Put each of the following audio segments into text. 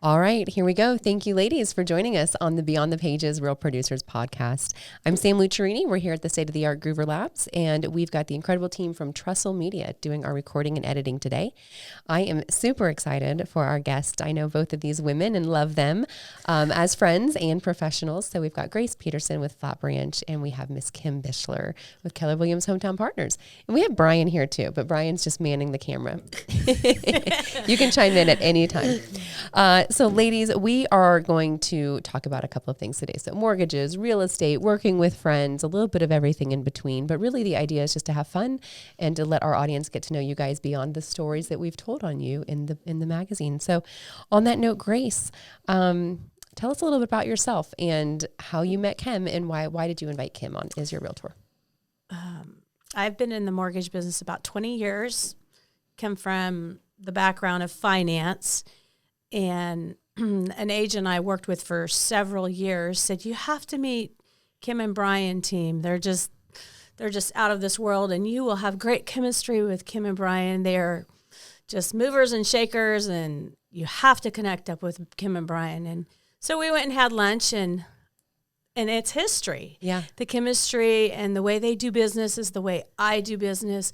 All right, here we go. Thank you, ladies, for joining us on the Beyond the Pages Real Producers podcast. I'm Sam Lucharini. We're here at the state-of-the-art Groover Labs, and we've got the incredible team from Trestle Media doing our recording and editing today. I am super excited for our guest. I know both of these women and love them as friends and professionals. So we've got Grace Peterson with Flatbranch, and we have Miss Kim Bischler with Keller Williams Hometown Partners. And we have Brian here, too, but Brian's just manning the camera. You can chime in at any time. So ladies, we are going to talk about a couple of things today. So mortgages, real estate, working with friends, a little bit of everything in between. But really the idea is just to have fun and to let our audience get to know you guys beyond the stories that we've told on you in the magazine. So on that note, Grace, tell us a little bit about yourself and how you met Kim and why did you invite Kim on as your realtor? I've been in the mortgage business about 20 years, come from the background of finance. And an agent I worked with for several years said, you have to meet Kim and Brian team. They're just out of this world, and you will have great chemistry with Kim and Brian. They're just movers and shakers, and you have to connect up with Kim and Brian. And so we went and had lunch, and it's history. Yeah. The chemistry and the way they do business is the way I do business.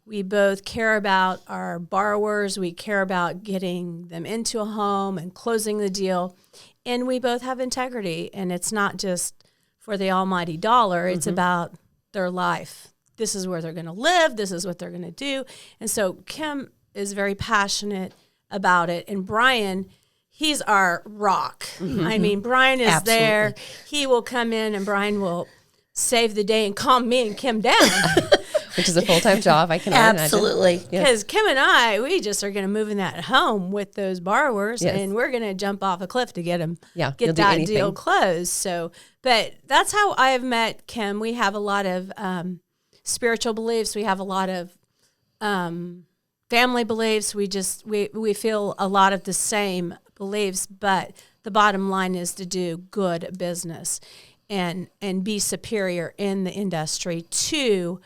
We both care about our borrowers. We care about getting them into a home and closing the deal. And we both have integrity. And it's not just for the almighty dollar. It's about their life. This is where they're going to live. This is what they're going to do. And so Kim is very passionate about it. And Brian, he's our rock. I mean, Brian is there. He will come in and Brian will save the day and calm me and Kim down. Which is a full-time job, I can imagine. Absolutely. Because Kim and I, we just are going to move in that home with those borrowers, and we're going to jump off a cliff to get them, get that deal closed. So, but that's how I have met Kim. We have a lot of spiritual beliefs. We have a lot of family beliefs. We feel a lot of the same beliefs, but the bottom line is to do good business and be superior in the industry to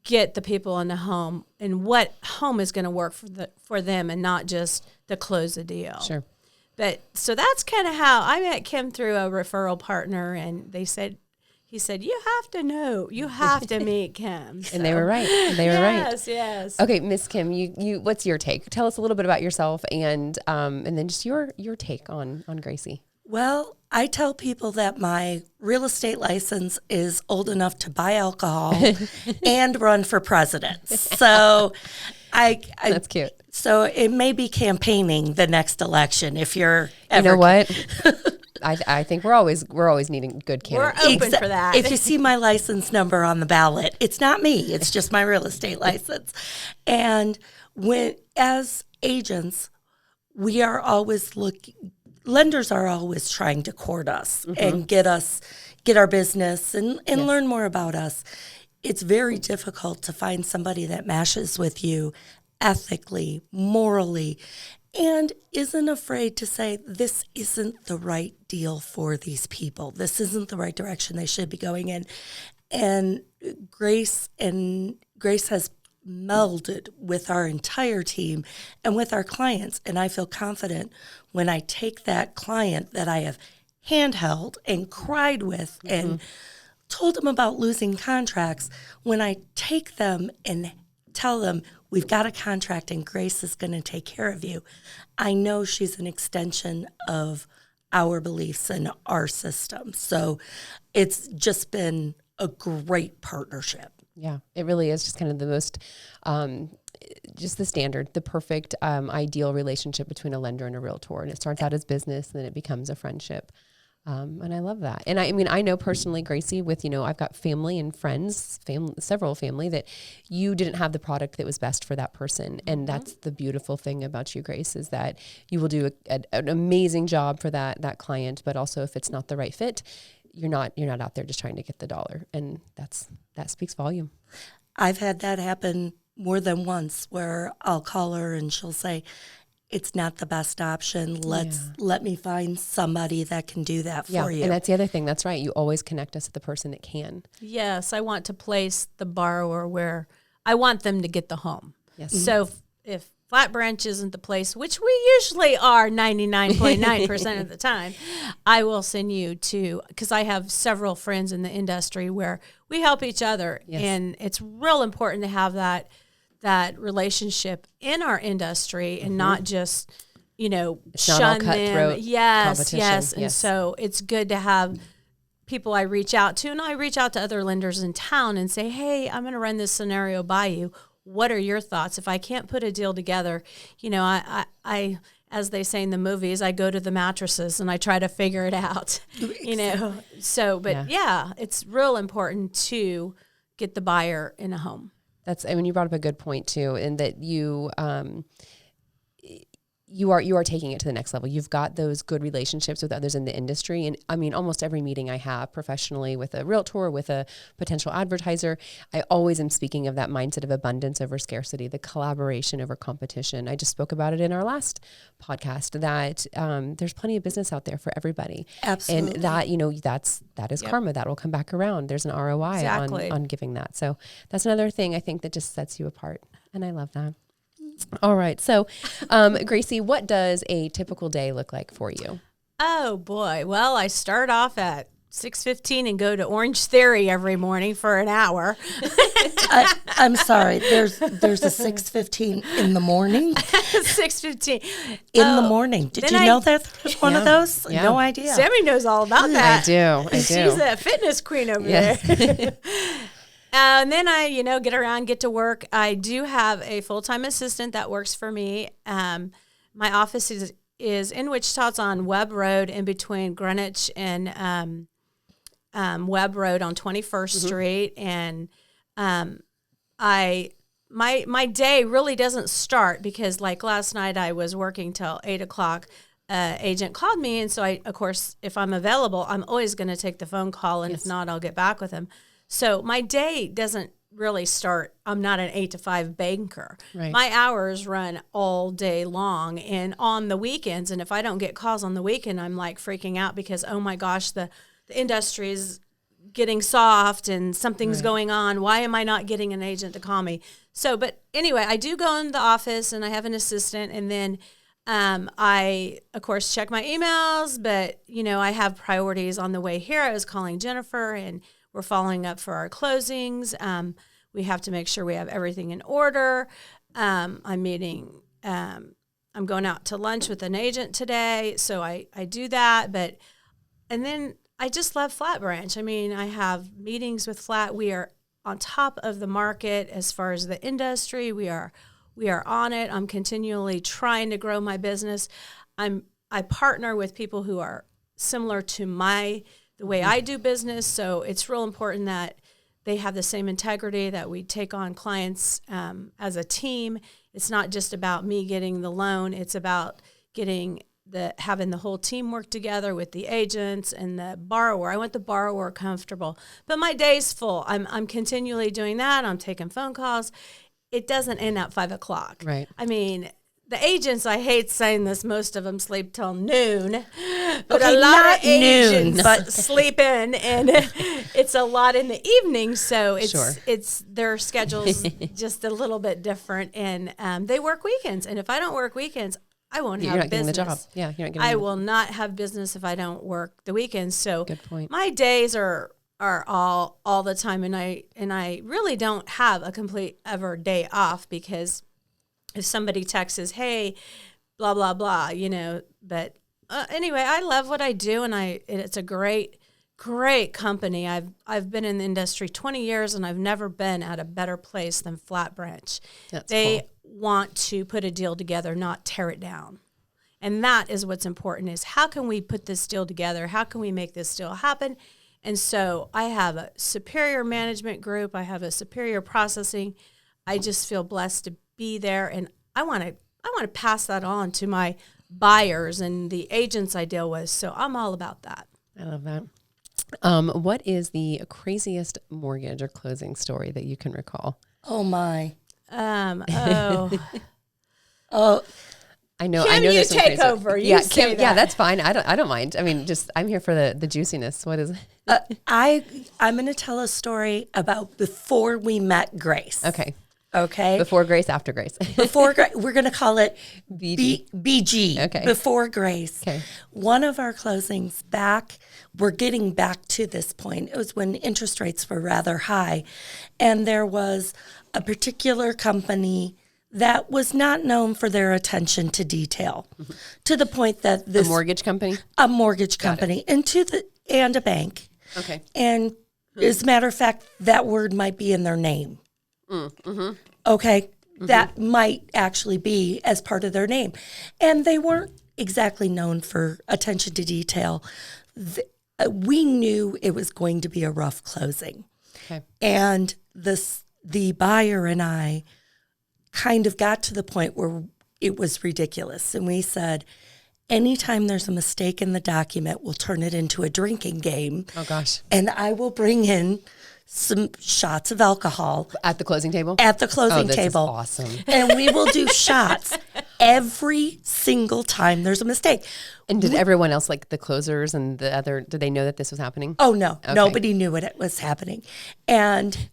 get the people in the home and what home is going to work for them and not just to close a deal. Sure. But so that's kind of how I met Kim through a referral partner, and he said, you have to meet Kim. So. And they were right. Yes. Okay, Miss Kim, you what's your take? Tell us a little bit about yourself and then just your take on Gracie. Well, I tell people that my real estate license is old enough to buy alcohol and run for president. So That's cute. So it may be campaigning the next election if you're ever. You know what? I think we're always needing good candidates. We're open for that. If you see my license number on the ballot, it's not me. It's just my real estate license. And as agents, we are always lenders are always trying to court us and get our business and learn more about us. It's very difficult to find somebody that meshes with you ethically, morally, and isn't afraid to say, this isn't the right deal for these people. This isn't the right direction they should be going in. And Grace has melded with our entire team and with our clients. And I feel confident when I take that client that I have handheld and cried with and told them about losing contracts, when I take them and tell them, we've got a contract and Grace is going to take care of you, I know she's an extension of our beliefs and our system. So it's just been a great partnership. Yeah, it really is just kind of the most, just the standard, the perfect ideal relationship between a lender and a realtor. And it starts out as business and then it becomes a friendship. And I love that. And I mean, I know personally, Gracie, with, I've got family and friends, several family that you didn't have the product that was best for that person. And that's the beautiful thing about you, Grace, is that you will do an amazing job for that client. But also if it's not the right fit, you're not out there just trying to get the dollar. And that speaks volume. I've had that happen more than once where I'll call her and she'll say, it's not the best option. Let me find somebody that can do that for you. And that's the other thing. That's right. You always connect us to the person that can. Yes, I want to place the borrower where I want them to get the home. Yes. So if Flatbranch isn't the place, which we usually are 99.9% of the time, I will send you to, because I have several friends in the industry where we help each other. Yes. And it's real important to have that relationship in our industry and not just, shun them. Yes. And so it's good to have people I reach out to, and I reach out to other lenders in town and say, hey, I'm going to run this scenario by you. What are your thoughts? If I can't put a deal together, I as they say in the movies, I go to the mattresses and I try to figure it out, So, but it's real important to get the buyer in a home. You brought up a good point too, in that you are taking it to the next level. You've got those good relationships with others in the industry. And I mean, almost every meeting I have professionally with a realtor, with a potential advertiser, I always am speaking of that mindset of abundance over scarcity, the collaboration over competition. I just spoke about it in our last podcast that there's plenty of business out there for everybody. Absolutely. And that, that is karma. That will come back around. There's an ROI on giving that. So that's another thing I think that just sets you apart. And I love that. All right. So, Gracie, what does a typical day look like for you? Oh, boy. Well, I start off at 6:15 and go to Orange Theory every morning for an hour. I'm sorry. There's a 6:15 in the morning. 6:15 in the morning. Did you know that there's one of those? Yeah. No idea. Sammy knows all about that. I do. She's a fitness queen over there. And then I, get to work. I do have a full-time assistant that works for me. My office is in Wichita. It's on Webb Road in between Greenwich and Webb Road on 21st Street. And my day really doesn't start because like last night I was working till 8 o'clock. Agent called me. And so of course, if I'm available, I'm always going to take the phone call. And if not, I'll get back with him. So my day doesn't really start. I'm not an 8 to 5 banker. Right. My hours run all day long and on the weekends. And if I don't get calls on the weekend, I'm like freaking out because, oh my gosh, the industry is getting soft and something's going on. Why am I not getting an agent to call me? So, but anyway, I do go in the office and I have an assistant, and then I, of course, check my emails, but I have priorities on the way here. I was calling Jennifer and we're following up for our closings. We have to make sure we have everything in order. I'm going out to lunch with an agent today, so I do that. And then I just love Flatbranch. I mean, I have meetings with Flat. We are on top of the market as far as the industry. We are on it. I'm continually trying to grow my business. I partner with people who are similar to the way I do business, so it's real important that they have the same integrity, that we take on clients as a team. It's not just about me getting the loan. It's about having the whole team work together with the agents and the borrower. I want the borrower comfortable. But my day's full. I'm continually doing that. I'm taking phone calls. It doesn't end at 5 o'clock. Right. I mean, the agents, I hate saying this, most of them sleep till noon, but a lot of agents sleep in, and it's a lot in the evening, so it's their schedule's just a little bit different, and they work weekends, and if I don't work weekends, I won't have business. You're not getting the job. Yeah, you're not getting I will not have business if I don't work the weekends. So good point. My days are all the time, and I really don't have a complete ever day off because if somebody texts, hey, blah, blah, blah, but anyway, I love what I do, and it's a great company. I've been in the industry 20 years, and I've never been at a better place than Flatbranch. They want to put a deal together, not tear it down. And that is what's important, is how can we put this deal together? How can we make this deal happen? And so I have a superior management group. I have a superior processing. I just feel blessed to be there, and I want to pass that on to my buyers and the agents I deal with. So I'm all about that. I love that. What is the craziest mortgage or closing story that you can recall? Oh my. I know. Kim, you take over. Kim, that's fine. I don't mind. I mean, I'm here for the juiciness. What is it? I'm going to tell a story about before we met Grace. Okay. Okay. Before Grace, after Grace. We're going to call it BG. Okay. Before Grace. Okay. One of our closings we're getting back to this point. It was when interest rates were rather high. And there was a particular company that was not known for their attention to detail, to the point that a mortgage company? A mortgage company. And a bank. Okay. And as a matter of fact, that word might be in their name. Mm-hmm. Okay. Mm-hmm. That might actually be as part of their name. And they weren't exactly known for attention to detail. We knew it was going to be a rough closing. Okay. And the buyer and I kind of got to the point where it was ridiculous. And we said, anytime there's a mistake in the document, we'll turn it into a drinking game. Oh, gosh. And I will bring in some shots of alcohol. At the closing table? At the closing table. This is awesome. And we will do shots every single time there's a mistake. And did everyone else, like the closers and did they know that this was happening? Oh, no. Okay. Nobody knew it was happening. And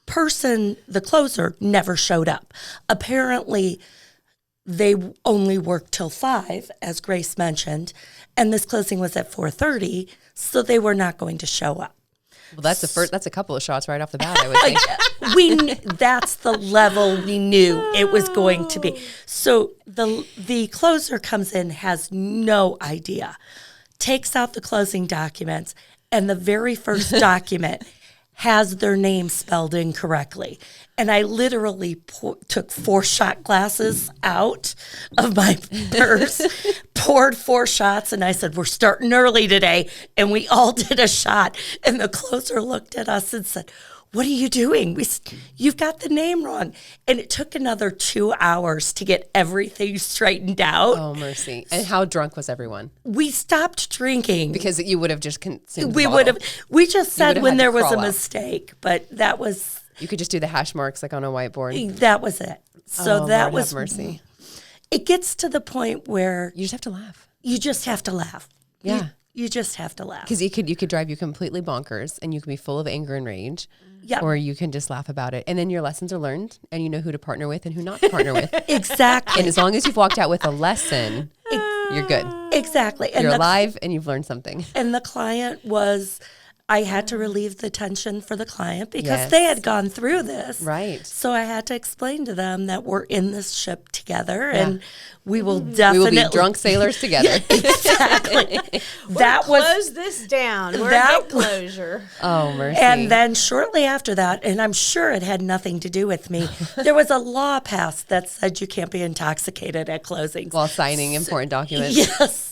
the closer never showed up. Apparently, they only worked till 5, as Grace mentioned, and this closing was at 4:30, so they were not going to show up. Well, that's a couple of shots right off the bat, I would think. That's the level we knew it was going to be. So the closer comes in, has no idea, takes out the closing documents, and the very first document has their name spelled incorrectly. And I literally took 4 shot glasses out of my purse, poured 4 shots, and I said, we're starting early today. And we all did a shot. And the closer looked at us and said, what are you doing? You've got the name wrong. And it took another 2 hours to get everything straightened out. Oh, mercy. And how drunk was everyone? We stopped drinking. Because you would have just consumed We just said when there was a mistake, but that was... You could just do the hash marks like on a whiteboard. That was it. So that was mercy. It gets to the point where... You just have to laugh. You just have to laugh. Yeah. You just have to laugh. Because you could drive you completely bonkers and you can be full of anger and rage. Yeah. Or you can just laugh about it. And then your lessons are learned and you know who to partner with and who not to partner with. Exactly. And as long as you've walked out with a lesson, you're good. Exactly. And you're alive and you've learned something. And the client was... I had to relieve the tension for the client because they had gone through this. Right. So I had to explain to them that we're in this ship together and we will definitely... We will be drunk sailors together. Exactly. Close this down. We're at closure. Oh, mercy. And then shortly after that, and I'm sure it had nothing to do with me, there was a law passed that said you can't be intoxicated at closings. While signing important documents. Yes.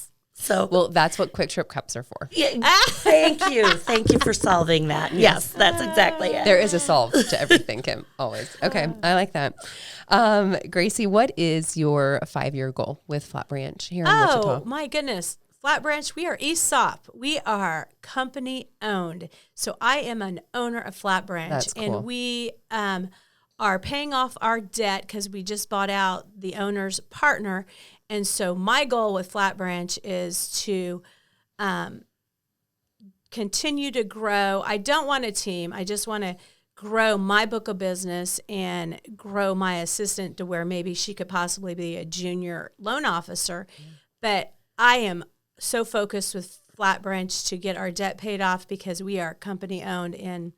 Well, that's what Quick Trip cups are for. Yeah, thank you. Thank you for solving that. Yes, that's exactly it. There is a solve to everything, Kim, always. Okay, I like that. Gracie, what is your 5-year goal with Flatbranch here in Wichita? Oh, my goodness. Flatbranch, we are ESOP. We are company owned. So I am an owner of Flatbranch. That's cool. And we are paying off our debt because we just bought out the owner's partner. And so my goal with Flatbranch is to continue to grow. I don't want a team. I just want to grow my book of business and grow my assistant to where maybe she could possibly be a junior loan officer. But I am so focused with Flatbranch to get our debt paid off because we are company owned. And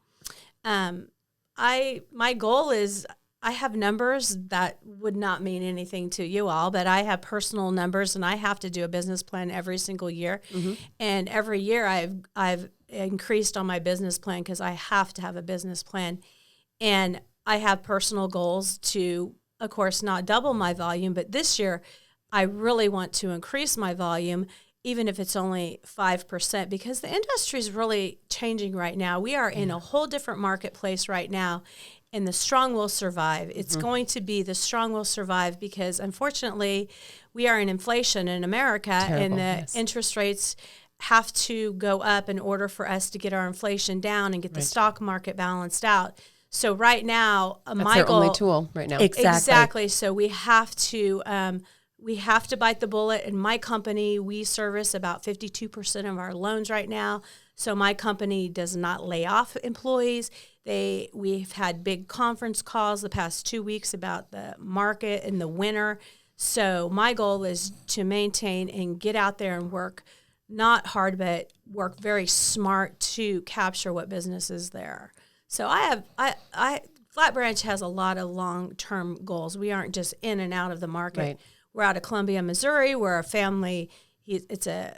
my goal is... I have numbers that would not mean anything to you all, but I have personal numbers, and I have to do a business plan every single year. Mm-hmm. And every year I've increased on my business plan because I have to have a business plan. And I have personal goals to, of course, not double my volume, but this year I really want to increase my volume, even if it's only 5%, because the industry is really changing right now. We are in a whole different marketplace right now. And the strong will survive. It's going to be the strong will survive because, unfortunately, we are in inflation in America, and the interest rates have to go up in order for us to get our inflation down and get the stock market balanced out. So right now, my their goal, only tool right now. Exactly. So we have to bite the bullet. In my company, we service about 52% of our loans right now. So my company does not lay off employees. We've had big conference calls the past 2 weeks about the market in the winter. So my goal is to maintain and get out there and work not hard, but work very smart to capture what business is there. So Flatbranch has a lot of long-term goals. We aren't just in and out of the market. Right. We're out of Columbia, Missouri. We're a family. It's a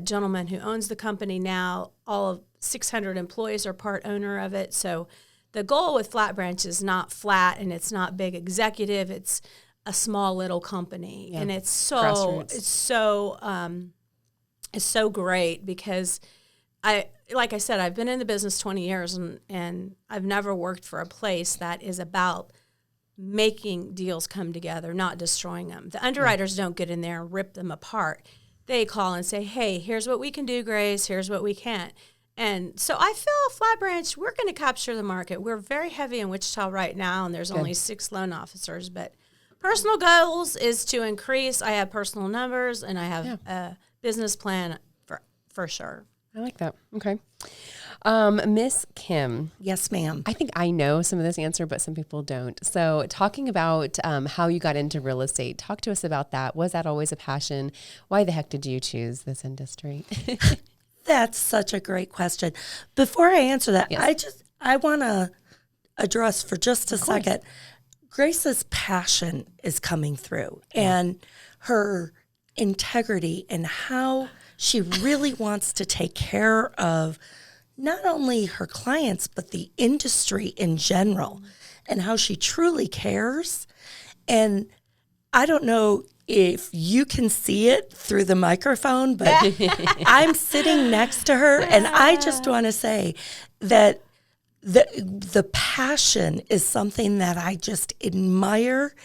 gentleman who owns the company now. All of 600 employees are part owner of it. So the goal with Flatbranch is not flat and it's not big executive. It's a small little company, and it's so great because like I said, I've been in the business 20 years and I've never worked for a place that is about making deals come together, not destroying them. The underwriters don't get in there and rip them apart. They call and say, hey, here's what we can do, Grace. Here's what we can't. And so I feel Flatbranch, we're going to capture the market. We're very heavy in Wichita right now, and there's only 6 loan officers. But personal goals is to increase. I have personal numbers, and I have a business plan for sure. I like that. Okay. Miss Kim. Yes, ma'am. I think I know some of this answer, but some people don't. So talking about how you got into real estate, talk to us about that. Was that always a passion? Why the heck did you choose this industry? That's such a great question. Before I answer that, I want to address for just a second. Grace's passion is coming through and her integrity and how she really wants to take care of not only her clients, but the industry in general and how she truly cares. And I don't know if you can see it through the microphone, but I'm sitting next to her, and I just want to say that the passion is something that I just admire,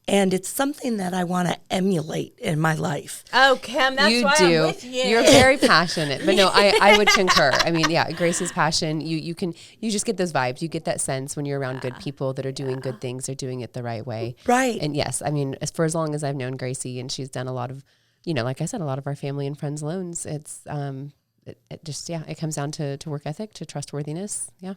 and it's something that I want to emulate in my life. Oh, Kim, that's why I'm with you. You're very passionate. But no, I would concur. I mean, Grace's passion, you just get those vibes. You get that sense when you're around good people that are doing good things, they're doing it the right way. Right. And yes, I mean, for as long as I've known Gracie, and she's done a lot of, like I said, a lot of our family and friends loans, it's it comes down to work ethic, to trustworthiness. Yeah.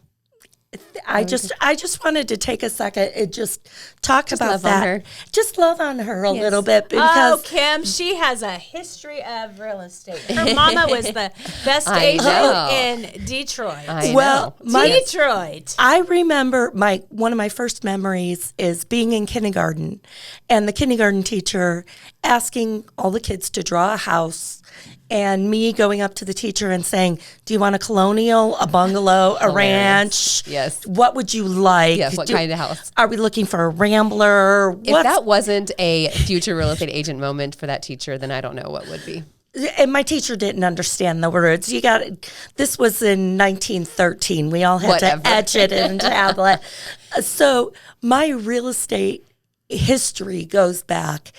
I just wanted to take a second and just talk about that. Just love on her a little bit because Kim, she has a history of real estate. Her mama was the best agent in Detroit. Detroit. I remember one of my first memories is being in kindergarten and the kindergarten teacher asking all the kids to draw a house. And me going up to the teacher and saying, do you want a colonial, a bungalow, a ranch? Yes. What would you like? Yes, what kind of house? Are we looking for a Rambler? If that wasn't a future real estate agent moment for that teacher, then I don't know what would be. And my teacher didn't understand the words. This was in 1913. We all had to etch it in tablet. So my real estate history goes back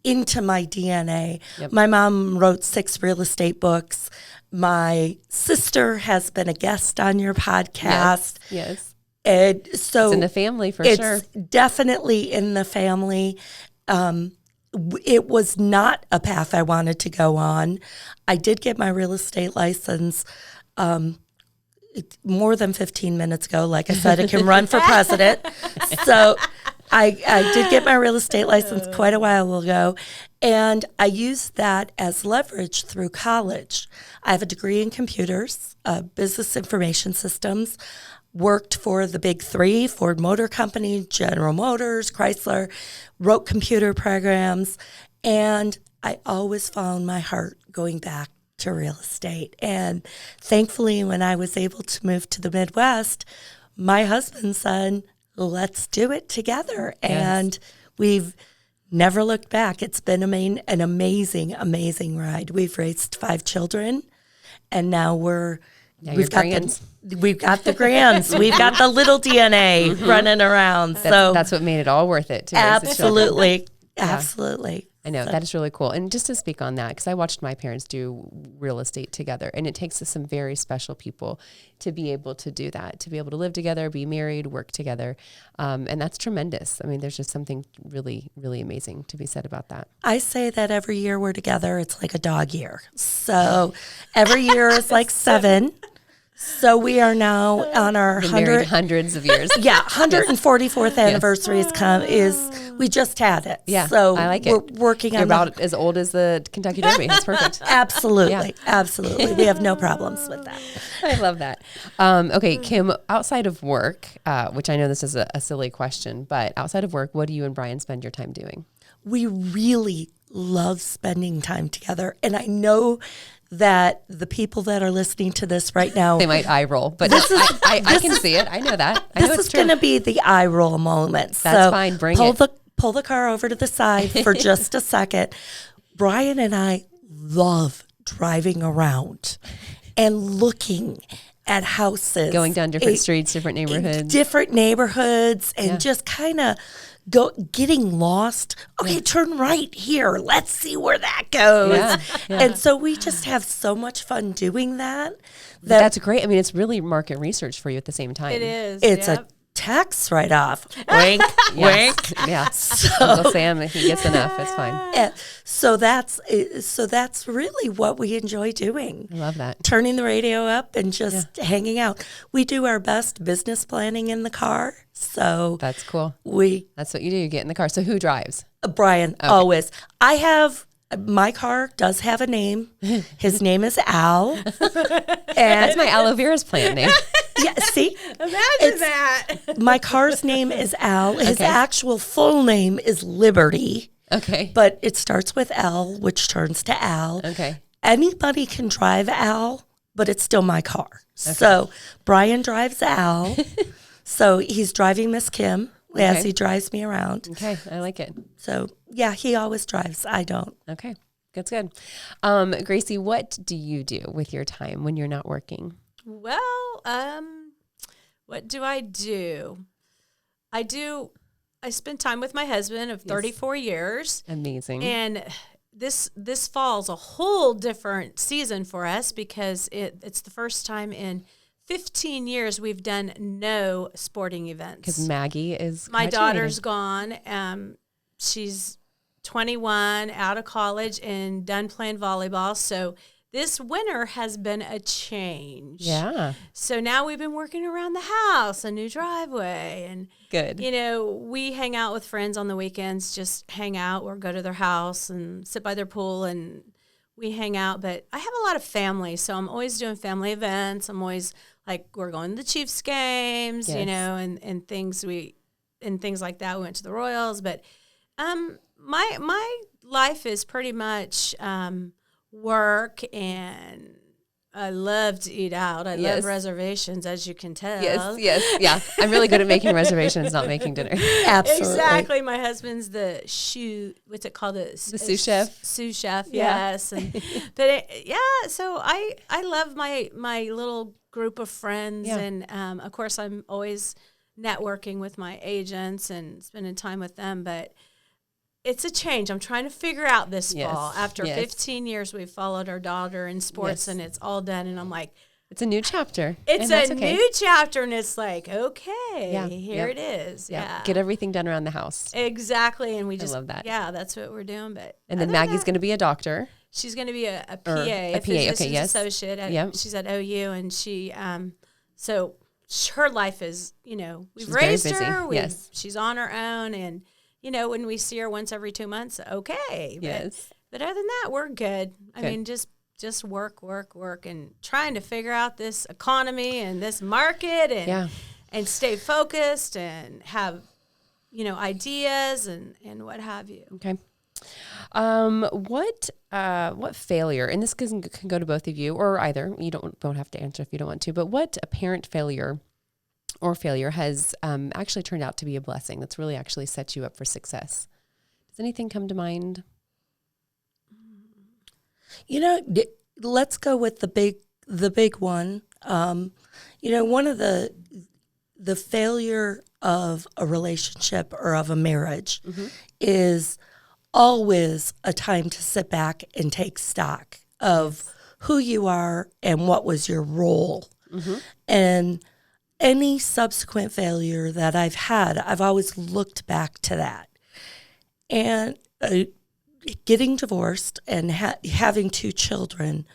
into my DNA. Yep. My mom wrote 6 real estate books. My sister has been a guest on your podcast. Yes. And so it's in the family for sure. It's definitely in the family. It was not a path I wanted to go on. I did get my real estate license more than 15 minutes ago. Like I said, I can run for president. So I did get my real estate license quite a while ago, and I used that as leverage through college. I have a degree in computers, business information systems, worked for the big 3, Ford Motor Company, General Motors, Chrysler, wrote computer programs, and I always found my heart going back to real estate. And thankfully, when I was able to move to the Midwest, my husband said, let's do it together. Yes. And we've never looked back. It's been an amazing, amazing ride. We've raised 5 children, and now we've got the grands. We've got the little DNA running around. That's what made it all worth it. To absolutely. Yeah. Absolutely. I know. That is really cool. And just to speak on that, because I watched my parents do real estate together, and it takes some very special people to be able to do that, to be able to live together, be married, work together. And that's tremendous. I mean, there's just something really, really amazing to be said about that. I say that every year we're together, it's like a dog year. So every year is like 7. So we are now on our hundreds of years. Yeah, 144th anniversary we just had it. Yeah, so I like it. We're working You're on about as old as the Kentucky Derby. That's perfect. Absolutely, absolutely. We have no problems with that. I love that. Okay, Kim, outside of work, which I know this is a silly question, but outside of work, what do you and Brian spend your time doing? We really love spending time together, and I know that the people that are listening to this right now, they might eye roll, but I can see it. I know that. I know this is going to be the eye roll moment. That's fine. Bring it. Pull the car over to the side for just a second. Brian and I love driving around and looking at houses, going down different streets, different neighborhoods, and just kind of getting lost. Okay, turn right here. Let's see where that goes. Yeah. And so we just have so much fun doing that. That's great. I mean, it's really market research for you at the same time. It is. It's a tax write-off. Wink, wink. Yeah. Uncle Sam, if he gets enough, it's fine. Yeah. So that's really what we enjoy doing. I love that. Turning the radio up and just hanging out. We do our best business planning in the car. So that's cool. That's what you do. You get in the car. So who drives? Brian, always. My car does have a name. His name is Al. That's my aloe vera's plant name. Yeah, see? Imagine that. My car's name is Al. His actual full name is Liberty. Okay. But it starts with L, which turns to Al. Okay. Anybody can drive Al, but it's still my car. Okay. So Brian drives Al. So he's driving Miss Kim as he drives me around. Okay, I like it. So, yeah, he always drives. I don't. Okay, that's good. Gracie, what do you do with your time when you're not working? Well, what do? I spend time with my husband of 34 years. Amazing. And this fall's a whole different season for us because it's the first time in 15 years we've done no sporting events. Because Maggie is my daughter's gone. She's 21, out of college, and done playing volleyball. So this winter has been a change. Yeah. So now we've been working around the house, a new driveway, and good. We hang out with friends on the weekends, just hang out or go to their house and sit by their pool and we hang out. But I have a lot of family, so I'm always doing family events. I'm always we're going to the Chiefs games, and things like that. We went to the Royals, but my life is pretty much work, and I love to eat out. I love reservations, as you can tell. Yeah. I'm really good at making reservations, not making dinner. Absolutely. Exactly. My husband's the what's it called? The sous chef. Sous chef, yes. And, so I love my little group of friends, and of course I'm always networking with my agents and spending time with them, but it's a change. I'm trying to figure out this fall. After 15 years, we've followed our daughter in sports, and it's all done. And I'm like, it's a new chapter. It's a new chapter, and it's like, okay, here it is. Yeah. Get everything done around the house. Exactly. And we I love that. Yeah, that's what we're doing. And then Maggie's going to be a doctor. She's going to be a PA, a physician's associate. She's at OU, and she, so her life is, we've raised her. She's on her own, and when we see her once every 2 months, okay. But other than that, we're good. I mean, just work, and trying to figure out this economy and this market, and stay focused and have, ideas and what have you. Okay. What failure, and this can go to both of you or either, you don't have to answer if you don't want to, but what apparent failure has actually turned out to be a blessing that's really actually set you up for success? Does anything come to mind? Let's go with the big one. One of the failure of a relationship or of a marriage is always a time to sit back and take stock of who you are and what was your role. And any subsequent failure that I've had, I've always looked back to that. And getting divorced and having 2 children,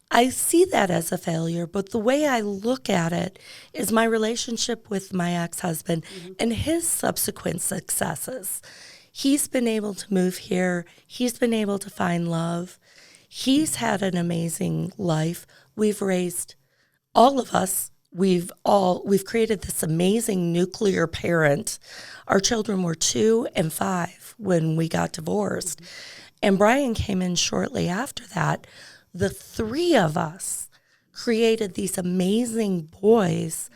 I see that as a failure, but the way I look at it is my relationship with my ex-husband and his subsequent successes. He's been able to move here. He's been able to find love. He's had an amazing life. We've raised all of us. We've created this amazing nuclear parent. Our children were 2 and 5 when we got divorced. And Brian came in shortly after that. The 3 of us created these amazing boys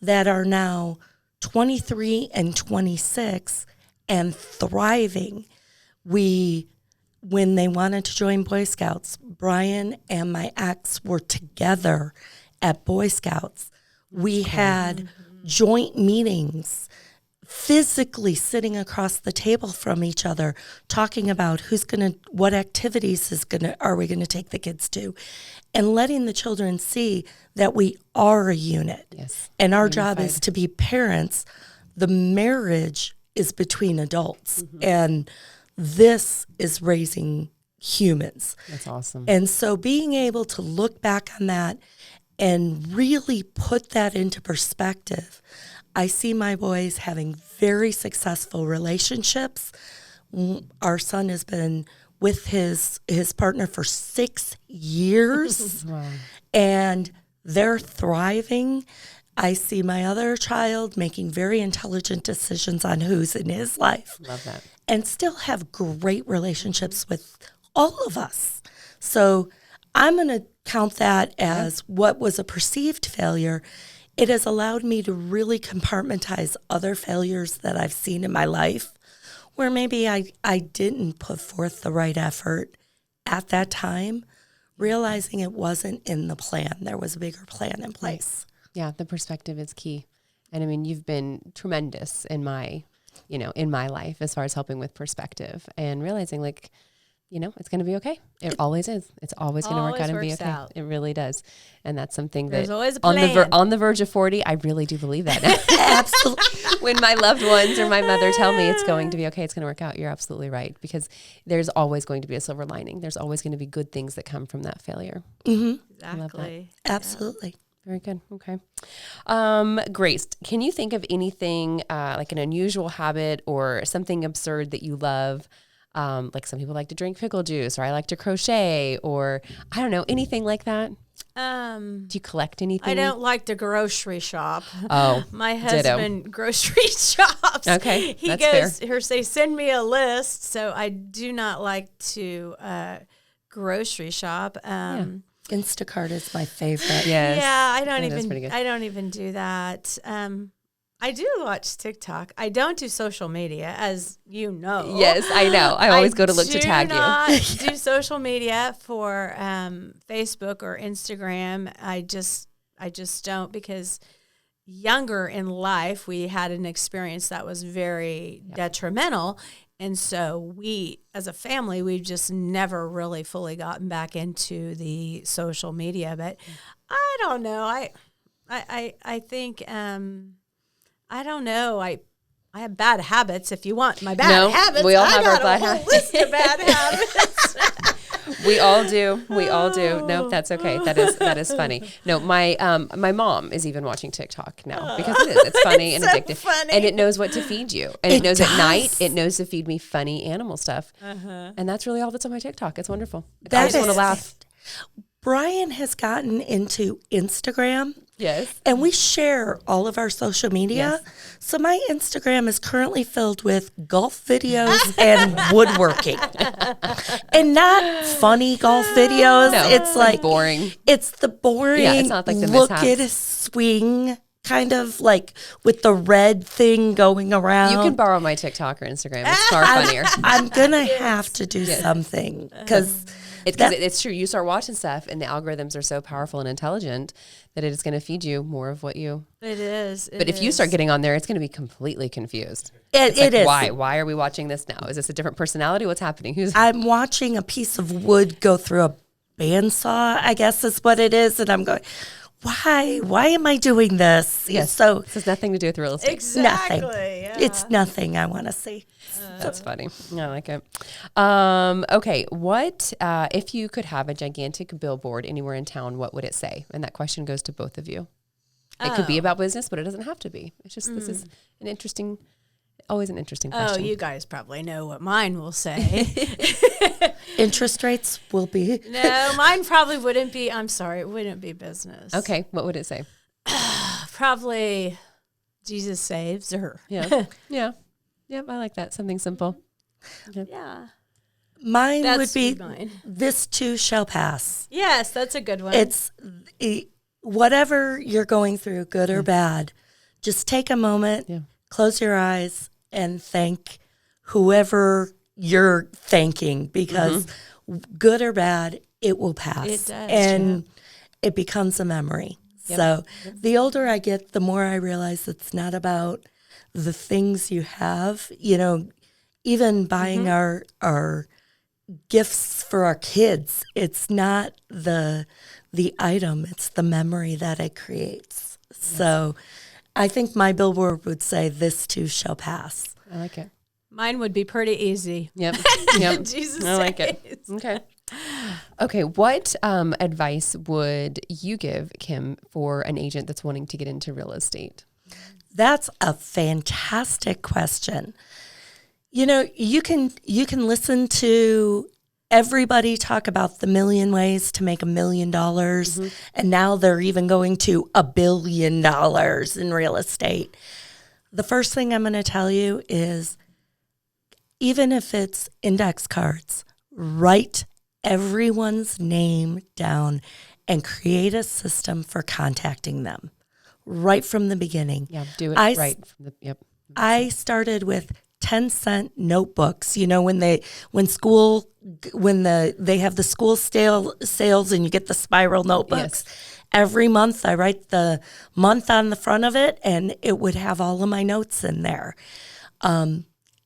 that are now 23 and 26 and thriving. When they wanted to join Boy Scouts, Brian and my ex were together at Boy Scouts. We had joint meetings, physically sitting across the table from each other, talking about what activities are we going to take the kids to, and letting the children see that we are a unit. Yes. And our job is to be parents. The marriage is between adults, and this is raising humans. That's awesome. And so being able to look back on that and really put that into perspective, I see my boys having very successful relationships. Our son has been with his partner for 6 years, and they're thriving. I see my other child making very intelligent decisions on who's in his life. Love that. And still have great relationships with all of us. So I'm going to count that as what was a perceived failure. It has allowed me to really compartmentalize other failures that I've seen in my life where maybe I didn't put forth the right effort at that time, realizing it wasn't in the plan. There was a bigger plan in place. Yeah, the perspective is key. And I mean, you've been tremendous in my life as far as helping with perspective and realizing it's going to be okay. It always is. It's always going to work out and be okay. Out. It really does. And that's something There's that always a plan. On the verge of 40, I really do believe that. Absolutely. When my loved ones or my mother tell me it's going to be okay, it's going to work out, you're absolutely right. Because there's always going to be a silver lining. There's always going to be good things that come from that failure. Exactly. Absolutely. Yeah. Very good. Okay. Grace, can you think of anything like an unusual habit or something absurd that you love? Like some people like to drink pickle juice, or I like to crochet, or I don't know, anything like that. Do you collect anything? I don't like to grocery shop. Oh, my husband grocery shops. Okay, he goes here. Say, send me a list. So I do not like to grocery shop. Instacart is my favorite. Yes. Yeah, I don't even do that. I do watch TikTok. I don't do social media, as you know. Yes, I know. I always go to look to tag you. I do not do social media for Facebook or Instagram. I just don't, because younger in life, we had an experience that was very detrimental. And so we, as a family, we've just never really fully gotten back into the social media. But I don't know. I think, I don't know. I have bad habits. If you want my bad habits, we all have our bad habits. List of bad habits. We all do. Nope, that's okay. That is funny. No, my mom is even watching TikTok now because it is. It's funny and addictive. Funny. And it knows what to feed you. And it knows at night, it knows to feed me funny animal stuff. And that's really all that's on my TikTok. It's wonderful. I just want to laugh. Brian has gotten into Instagram. Yes. And we share all of our social media. Yes. So my Instagram is currently filled with golf videos and woodworking. And not funny golf videos. No, it's like boring. It's the boring, it's not like the look at a swing, kind of like with the red thing going around. You can borrow my TikTok or Instagram. It's far funnier. I'm going to have to do something because It's true. You start watching stuff and the algorithms are so powerful and intelligent that it is going to feed you more of what you. It is. But if you start getting on there, it's going to be completely confused. It is. Why are we watching this now? Is this a different personality? What's happening? I'm watching a piece of wood go through a bandsaw, I guess is what it is. And I'm going, why am I doing this? Yes. So this has nothing to do with real estate. Exactly. Nothing. Yeah. It's nothing I want to see. That's funny. I like it. Okay. What, if you could have a gigantic billboard anywhere in town, what would it say? And that question goes to both of you. It could be about business, but it doesn't have to be. It's just, this is always an interesting question. Oh, you guys probably know what mine will say. Interest rates will be. No, mine probably wouldn't be. I'm sorry, it wouldn't be business. Okay, what would it say? Probably Jesus saves or. Yeah. I like that. Something simple. Yeah. Mine would be mine. This too shall pass. Yes, that's a good one. It's whatever you're going through, good or bad, just take a moment, close your eyes, and thank whoever you're thanking, because good or bad, it will pass. It does. And it becomes a memory. Yep. So the older I get, the more I realize it's not about the things you have. You know, even buying our gifts for our kids, it's not the item, it's the memory that it creates. Yes. So I think my billboard would say, this too shall pass. I like it. Mine would be pretty easy. Yep. Jesus I like it. Okay. What advice would you give, Kim, for an agent that's wanting to get into real estate? That's a fantastic question. You know, you can listen to everybody talk about the million ways to make $1 million, and now they're even going to $1 billion in real estate. The first thing I'm going to tell you is, even if it's index cards, write everyone's name down and create a system for contacting them right from the beginning. Yeah, do it right from the, yep. I started with 10-cent notebooks. You know, when they have the school sales and you get the spiral notebooks. Yes. Every month I write the month on the front of it, and it would have all of my notes in there.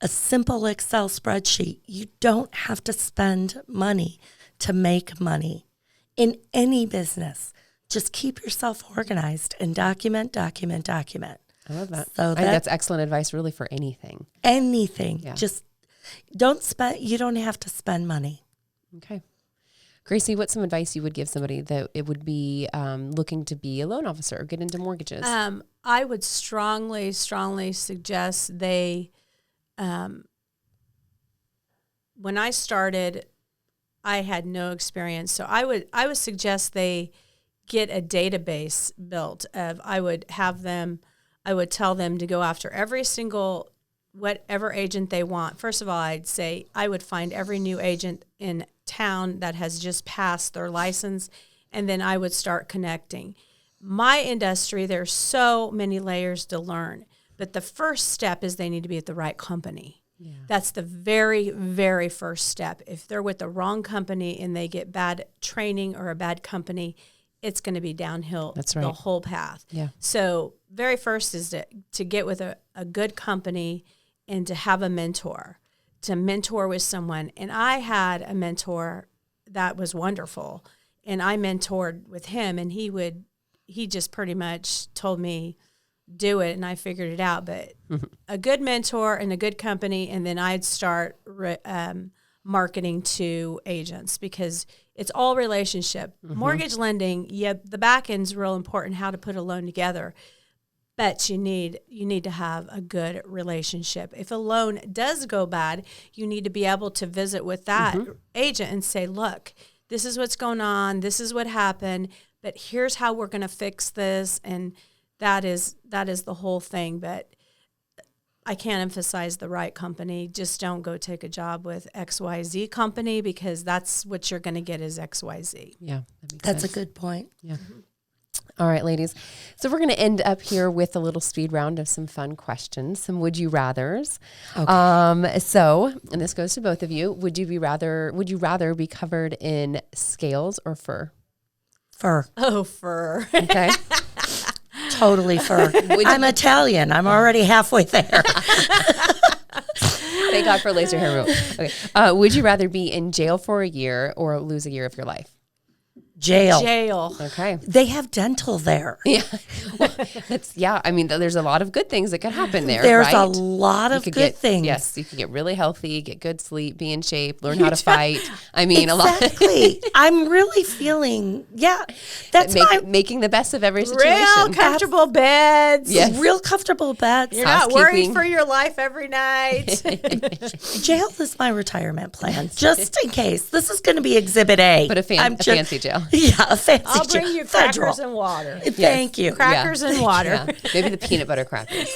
A simple Excel spreadsheet. You don't have to spend money to make money in any business. Just keep yourself organized and document. I love that. So I think that's excellent advice really for anything. Anything. Yeah. Just you don't have to spend money. Okay. Gracie, what's some advice you would give somebody that it would be looking to be a loan officer or get into mortgages? I would strongly suggest they, when I started, I had no experience. So I would suggest they get a database built of, I would tell them to go after every single, whatever agent they want. First of all, I'd say I would find every new agent in town that has just passed their license, and then I would start connecting. My industry, there's so many layers to learn, but the first step is they need to be at the right company. Yeah. That's the very, very first step. If they're with the wrong company and they get bad training or a bad company, it's going to be downhill. That's right. The whole path. Yeah. So very first is to get with a good company and to have a mentor, to mentor with someone. And I had a mentor that was wonderful, and I mentored with him, and he just pretty much told me, do it, and I figured it out. But a good mentor and a good company, and then I'd start marketing to agents, because it's all relationship. Mortgage lending, the back end's real important, how to put a loan together. But you need to have a good relationship. If a loan does go bad, you need to be able to visit with that agent and say, look, this is what's going on, this is what happened, but here's how we're going to fix this. And that is the whole thing. But I can't emphasize the right company. Just don't go take a job with XYZ company, because that's what you're going to get is XYZ. Yeah, that's a good point. Yeah. All right, ladies. So we're going to end up here with a little speed round of some fun questions, some would you rathers. Okay. And this goes to both of you. Would you rather be covered in scales or fur? Fur. Oh, fur. Okay. Totally fur. I'm Italian. I'm already halfway there. Thank God for laser hair removal. Okay. Would you rather be in jail for a year or lose a year of your life? Jail. Okay. They have dental there. Yeah. Well, I mean, there's a lot of good things that could happen there. There's right? a lot of good things. Yes. You could get really healthy, get good sleep, be in shape, learn how to fight. I mean, exactly. I'm really feeling, that's making the best of every situation. Real comfortable beds. Yes. Real comfortable beds. You're not worried for your life every night. Jail is my retirement plan, just in case. This is going to be Exhibit A. But a fancy jail. Yeah, a fancy I'll bring you crackers and water. Thank you. Crackers and water. Yeah. Maybe the peanut butter crackers.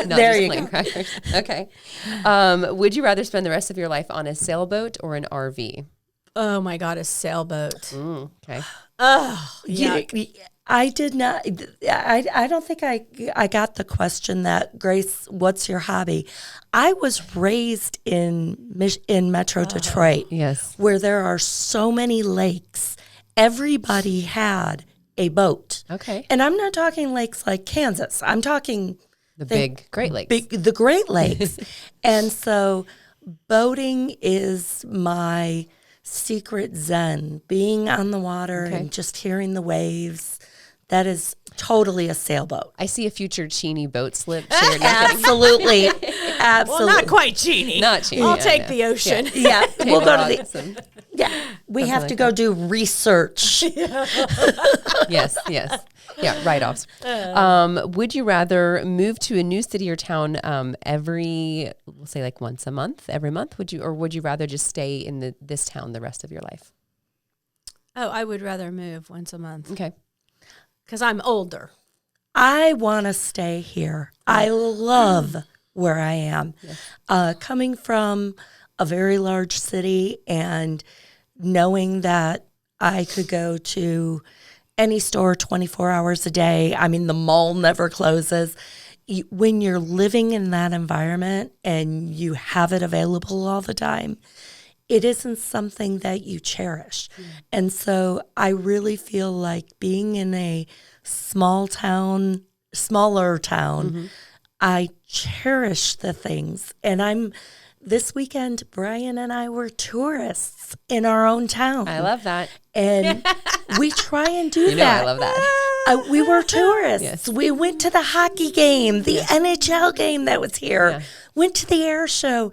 There you go. Crackers. Okay. Would you rather spend the rest of your life on a sailboat or an RV? Oh my God, a sailboat. Okay. Oh, yeah. I did not. I don't think I got the question that, Grace, what's your hobby? I was raised in Metro Detroit, yes, where there are so many lakes. Everybody had a boat. Okay. And I'm not talking lakes like Kansas. I'm talking the big Great Lakes. The Great Lakes. And so boating is my secret zen, being on the water and just hearing the waves. That is totally a sailboat. I see a future Cheney boat slip. Absolutely. Well, not quite Cheney. Not Cheney. I'll take the ocean. Yeah. We'll go to the... Yeah. We have to go do research. Yes. Yeah, write-offs. Would you rather move to a new city or town we'll say like once a month, every month? Would you rather just stay in this town the rest of your life? Oh, I would rather move once a month. Okay. Because I'm older. I want to stay here. I love where I am. Yes. Coming from a very large city and knowing that I could go to any store 24 hours a day. I mean, the mall never closes. When you're living in that environment and you have it available all the time, it isn't something that you cherish. Mm. And so I really feel like being in a smaller town, I cherish the things. And this weekend, Brian and I were tourists in our own town. I love that. And we try and do I that. love that. We were tourists. Yes. We went to the hockey game, the NHL game that was here, went to the air show.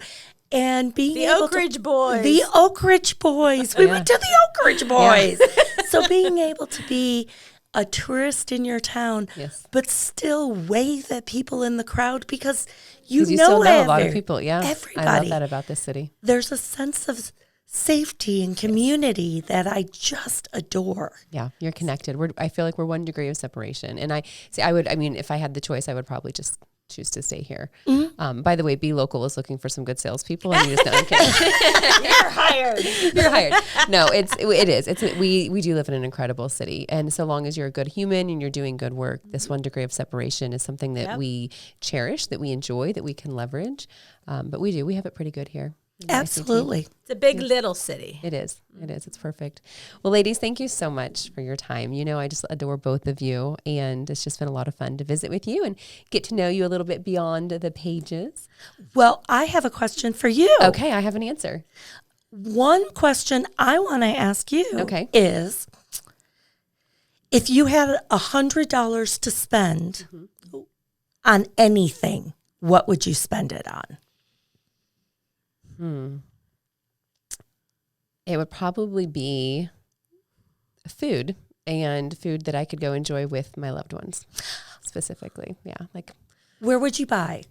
And being the able Oak Ridge Boys. The Oak Ridge Boys. We went to the Oak Ridge Boys. So being able to be a tourist in your town, but still wave at people in the crowd because you still know a lot of people. Yeah, everybody. I love that about this city. There's a sense of safety and community that I just adore. Yeah, you're connected. I feel like we're 1 degree of separation. And if I had the choice, I would probably just choose to stay here. Mm-hmm. By the way, Be Local is looking for some good salespeople. And you just know, You're hired. You're hired. No, it is. We do live in an incredible city, and so long as you're a good human and you're doing good work, this 1 degree of separation is something that we cherish, that we enjoy, that we can leverage. But we have it pretty good here. Absolutely. It's a big little city. It is. It's perfect. Well, ladies, thank you so much for your time. I just adore both of you, and it's just been a lot of fun to visit with you and get to know you a little bit beyond the pages. Well, I have a question for you. Okay, I have an answer. One question I want to ask you is, if you had $100 to spend on anything, what would you spend it on? It would probably be food, and food that I could go enjoy with my loved ones, specifically. Yeah, where would you buy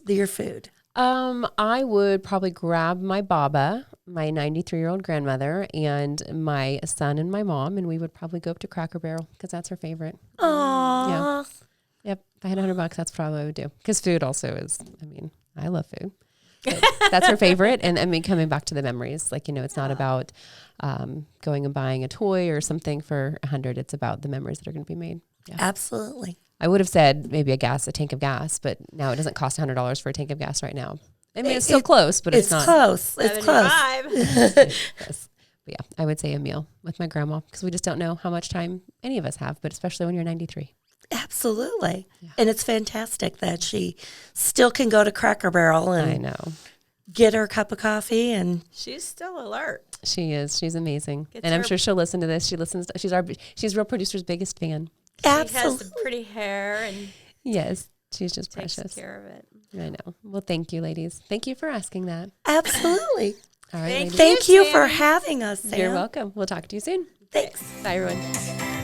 your food? I would probably grab my Baba, my 93-year-old grandmother, and my son and my mom, and we would probably go up to Cracker Barrel because that's her favorite. Aww. Yeah. Yep. If I had $100, that's probably what I would do. Because food also is, I love food. But that's her favorite. And coming back to the memories, it's not about going and buying a toy or something for $100. It's about the memories that are going to be made. Yeah. Absolutely. I would have said maybe a tank of gas, but now it doesn't cost $100 for a tank of gas right now. I mean, it's still close, but it's not. Close. It's close. Yes. But yeah, I would say a meal with my grandma because we just don't know how much time any of us have, but especially when you're 93. Absolutely. Yeah. And it's fantastic that she still can go to Cracker Barrel and I know. Get her a cup of coffee, and she's still alert. She is. She's amazing. And I'm sure she'll listen to this. She's Real Producer's biggest fan. Absolutely. She has the pretty hair and yes, she's just takes precious. care of it. I know. Well, thank you, ladies. Thank you for asking that. Absolutely. All right. Thank you for having us, Sam. You're welcome. We'll talk to you soon. Thanks. Bye, everyone.